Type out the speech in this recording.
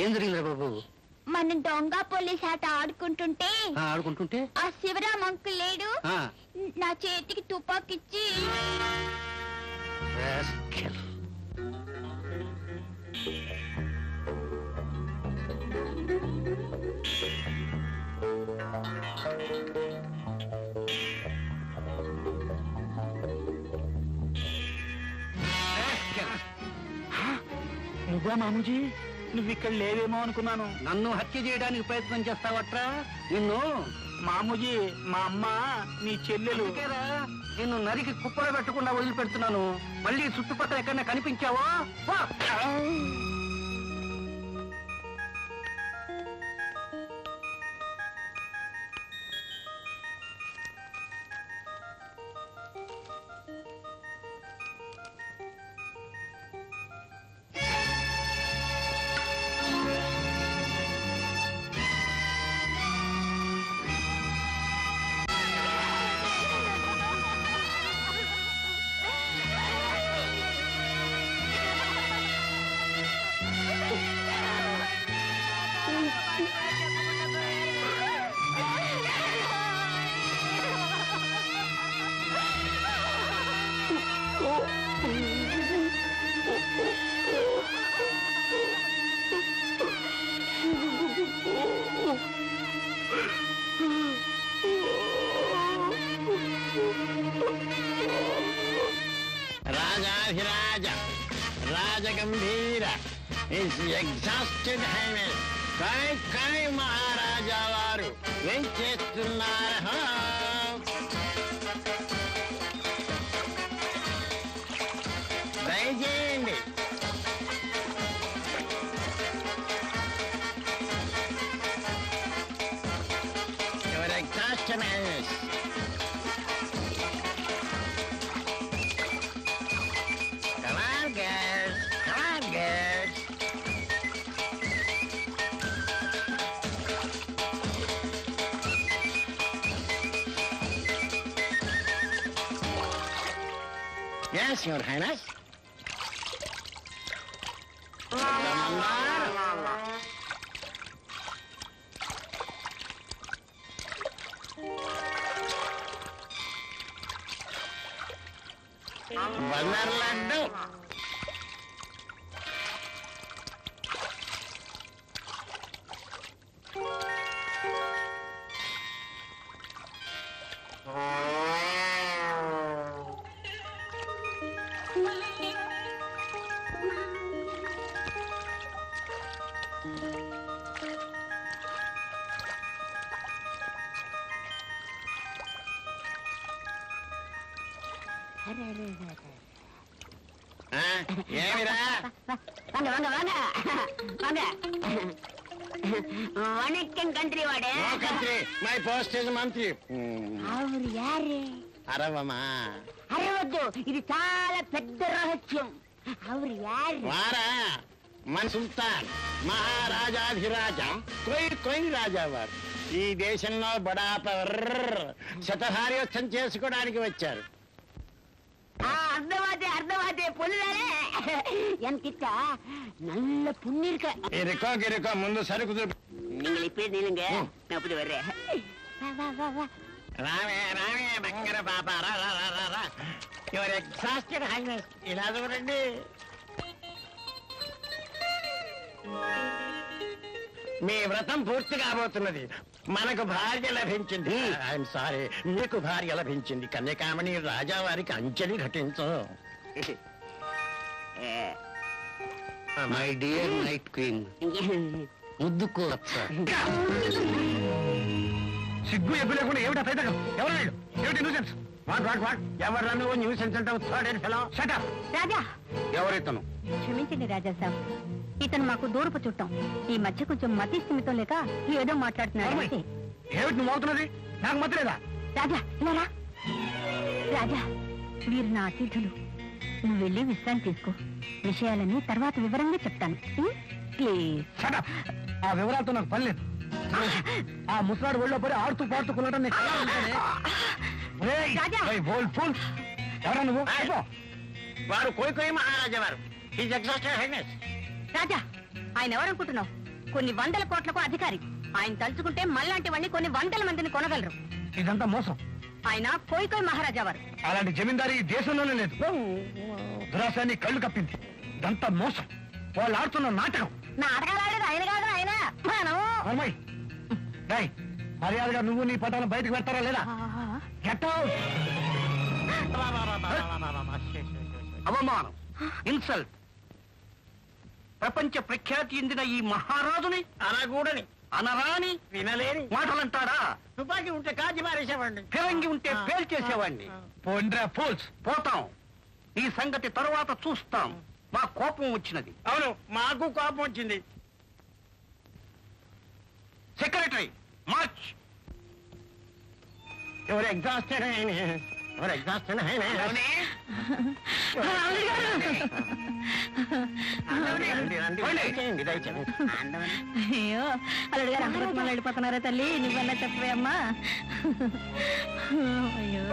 ఏం జరిగిందిరా బాబు? మన దొంగ పోలీస్ ఆట ఆడుకుంటుంటే ఆ శివరాం అంకుల్ లేడు, నా చేతికి తుపాకిచ్చి నువ్వా మామూజీ? నువ్వు ఇక్కడ లేవేమో అనుకున్నాను. నన్ను హత్య చేయడానికి ప్రయత్నం చేస్తావట్రా? నిన్ను మామూజీ, మా అమ్మ నీ చెల్లెలు నిన్ను నరికి కుప్పలు పెట్టకుండా వదిలిపెడుతున్నాను. మళ్ళీ చుట్టుపక్కల ఎక్కడన్నా కనిపించావో రాజాధిరాజ రాజగంభీర హిస్ ఎగ్జాస్టెడ్ హైనెస్ కాయ్ కాయ్ మహారాజా వారు ఏం చేస్తున్నారు? దయచేయండి. Your exhausted highness. Yes, Your Highness. Bandar laddu. ఏమిరా? వణక్కం కంట్రీ వాడే. మై పోస్ట్ ఇస్ మంత్రి. అవును యారే? అరవమా? అరవద్దు, ఇది చాలా పెద్ద రహస్యం. అవును యారే? వారా మన సుల్తాన్ మహారాజాధిరాజ కొయ్ రాజావారు ఈ దేశంలో బడాప శతహార్యోత్సవం చేసుకోవడానికి వచ్చారు. అర్థమాతే పొందారే ఎంత நல்ல புண்ணிருக்க. ఇరుకో ముందు సరుకు చూపు. நீங்கள் இப்படி நில்லுங்க, நான் அப்படி வர்றேன். రామే బంగార పాప రా. Your exhausted highness. ఇలా చూడండి. మీ వ్రతం పూర్తి కాబోతున్నది. మనకు భార్య లభించింది. ఐఎమ్ సారీ, మీకు భార్య లభించింది. కన్యకామణి రాజావారికి అంజలి ఘటించు. మై డియర్ నైట్ క్వీన్, ముద్దుకో. సిగ్గు ఎగ్గు లేకుండా ఏమిటా పైతకం? ఎవరు ఏమిటి న్యూసెన్స్? వాట్ ఎవరు నువ్వు న్యూసెన్స్ అంటావు? రాజా, ఎవరితను? క్షమించండి రాజా సాబ్, ఇతను మాకు దూరపు చుట్టాం. ఈ మధ్య కొంచెం మతి స్థిమితం లేక ఏదో మాట్లాడుతున్నాడు. ఏమిటి నువ్వు అవుతున్నది? నాకు మతి లేదా? రాజా ఇలా రాజా, వీరు నా అతిథులు. నువ్వు వెళ్ళి విశ్రాంతి తీసుకో. విషయాలని తర్వాత వివరంగా చెప్తాను. ప్లీజ్. ఆ వివరాలతో నాకు పని లేదు. ఆ ముసలాడు ఒళ్ళో పడి ఆడుతూ పాడుతుకున్నాడు. ఎవరా నువ్వు? వారు కోయి మహారాజా వారు. రాజా, ఆయన ఎవరనుకుంటున్నావు? కొన్ని వందల కోట్లకు అధికారి. ఆయన తలుచుకుంటే మళ్ళాంటి వాడిని కొన్ని వందల మందిని కొనగలరు. ఇదంతా మోసం. ఆయన కోయికోయ్ మహారాజా వారు. అలాంటి జమీందారీ ఈ దేశంలోనే లేదు. దురాశాన్ని కళ్ళు కప్పింది. ఇదంతా మోసం. వాళ్ళు ఆడుతున్న నాటకం. నాటకాలు ఆడేది ఆయన కాదు, ఆయన మనం. అమ్మాయి రేయ్, మర్యాదగా నువ్వు నీ పటాలను బయటకు పెడతారా లేదా? Get out. అవమానం, ఇన్సల్ట్. ప్రపంచ ప్రఖ్యాతి చెందిన ఈ మహారాజుని అనకూడని అనరాని వినలేని మాటలంటారా? తుపాకీ ఉంటే కాల్చి మారేసేవాడిని. ఫిరంగి ఉంటే పేల్చేసేవాడిని. పోతాం. ఈ సంగతి తరువాత చూస్తాం. మా కోపం వచ్చినది. అవును, మాకు కోపం వచ్చింది. Secretary March. ఎవరు ఎగ్జాస్టెడ్ ఆయన, ఎవరు ఎగ్జాస్టెడ్ ఆయన. అయ్యో అల్లుడు గారు అందరూ వెళ్ళిపోతున్నారా తల్లి? నువ్వన్నా చెప్పవే అమ్మా. అయ్యో